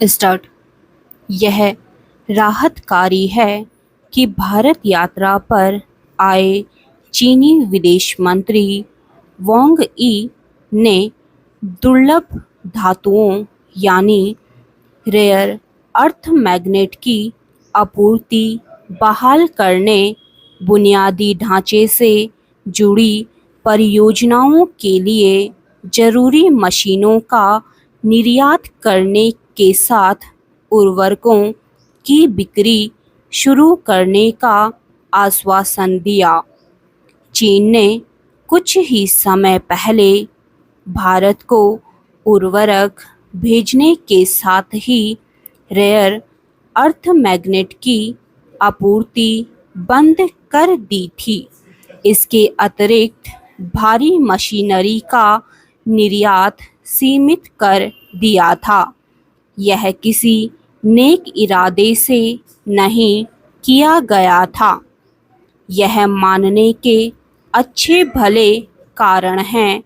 Start. यह राहतकारी है कि भारत यात्रा पर आए चीनी विदेश मंत्री वांग यी ने दुर्लभ धातुओं यानी रेयर अर्थ मैग्नेट की आपूर्ति बहाल करने, बुनियादी ढांचे से जुड़ी परियोजनाओं के लिए जरूरी मशीनों का निर्यात करने के साथ उर्वरकों की बिक्री शुरू करने का आश्वासन दिया। चीन ने कुछ ही समय पहले भारत को उर्वरक भेजने के साथ ही रेयर अर्थ मैग्नेट की आपूर्ति बंद कर दी थी। इसके अतिरिक्त भारी मशीनरी का निर्यात सीमित कर दिया था। यह किसी नेक इरादे से नहीं किया गया था। यह मानने के अच्छे भले कारण हैं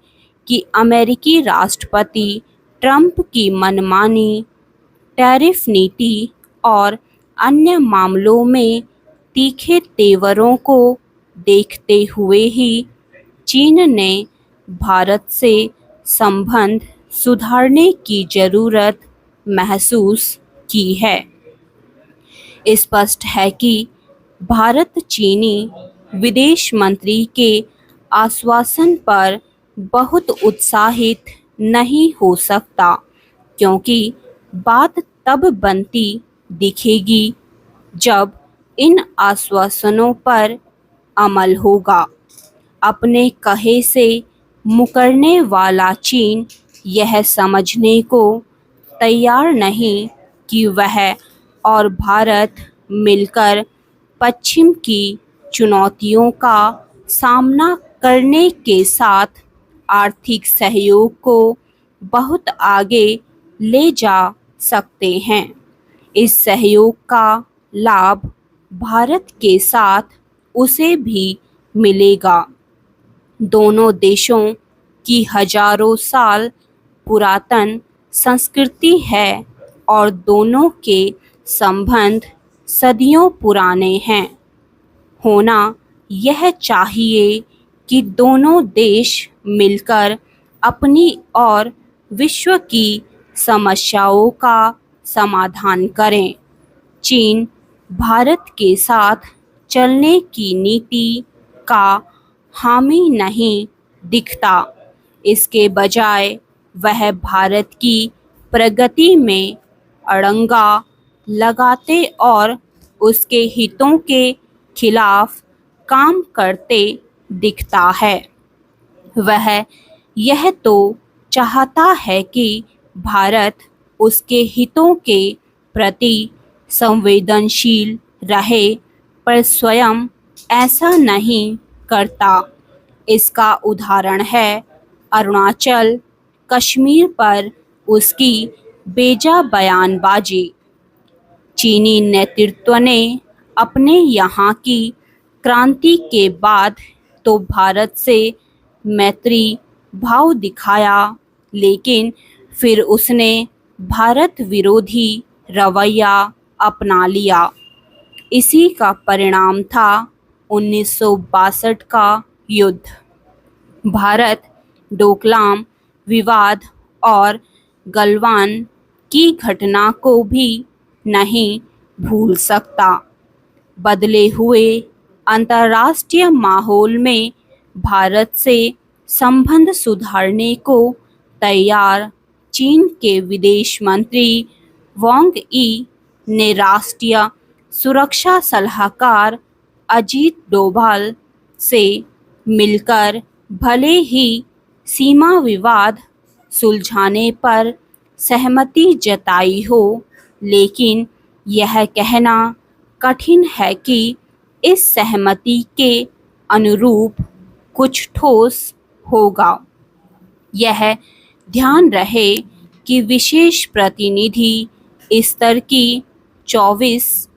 कि अमेरिकी राष्ट्रपति ट्रंप की मनमानी टैरिफ नीति और अन्य मामलों में तीखे तेवरों को देखते हुए ही चीन ने भारत से संबंध सुधारने की जरूरत महसूस की है। स्पष्ट है कि भारत चीनी विदेश मंत्री के आश्वासन पर बहुत उत्साहित नहीं हो सकता, क्योंकि बात तब बनती दिखेगी जब इन आश्वासनों पर अमल होगा। अपने कहे से मुकरने वाला चीन यह समझने को तैयार नहीं कि वह और भारत मिलकर पश्चिम की चुनौतियों का सामना करने के साथ आर्थिक सहयोग को बहुत आगे ले जा सकते हैं। इस सहयोग का लाभ भारत के साथ उसे भी मिलेगा। दोनों देशों की हजारों साल पुरातन संस्कृति है और दोनों के संबंध सदियों पुराने हैं। होना यह चाहिए कि दोनों देश मिलकर अपनी और विश्व की समस्याओं का समाधान करें। चीन भारत के साथ चलने की नीति का हामी नहीं दिखता। इसके बजाय वह भारत की प्रगति में अड़ंगा लगाते और उसके हितों के खिलाफ काम करते दिखता है। वह यह तो चाहता है कि भारत उसके हितों के प्रति संवेदनशील रहे, पर स्वयं ऐसा नहीं करता। इसका उदाहरण है अरुणाचल कश्मीर पर उसकी बेजा बयानबाजी। चीनी नेतृत्व ने अपने यहाँ की क्रांति के बाद तो भारत से मैत्री भाव दिखाया, लेकिन फिर उसने भारत विरोधी रवैया अपना लिया। इसी का परिणाम था 1962 का युद्ध। भारत डोकलाम विवाद और गलवान की घटना को भी नहीं भूल सकता। बदले हुए अंतर्राष्ट्रीय माहौल में भारत से संबंध सुधारने को तैयार चीन के विदेश मंत्री वांग यी ने राष्ट्रीय सुरक्षा सलाहकार अजीत डोभाल से मिलकर भले ही सीमा विवाद सुलझाने पर सहमति जताई हो, लेकिन यह कहना कठिन है कि इस सहमति के अनुरूप कुछ ठोस होगा। यह ध्यान रहे कि विशेष प्रतिनिधि स्तर की 24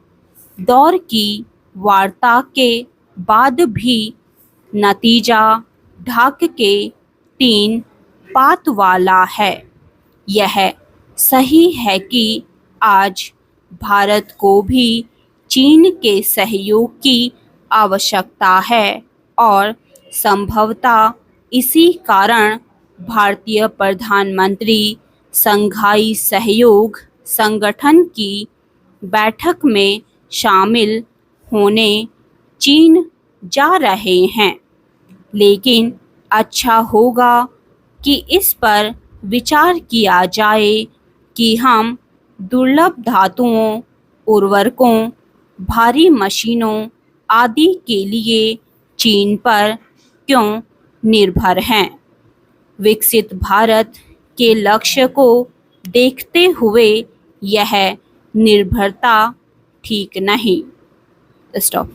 दौर की वार्ता के बाद भी नतीजा ढाक के 3 पात वाला है। यह सही है कि आज भारत को भी चीन के सहयोग की आवश्यकता है और संभवतः इसी कारण भारतीय प्रधानमंत्री संघाई सहयोग संगठन की बैठक में शामिल होने चीन जा रहे हैं। लेकिन अच्छा होगा कि इस पर विचार किया जाए कि हम दुर्लभ धातुओं, उर्वरकों, भारी मशीनों आदि के लिए चीन पर क्यों निर्भर हैं। विकसित भारत के लक्ष्य को देखते हुए यह निर्भरता ठीक नहीं। स्टॉप।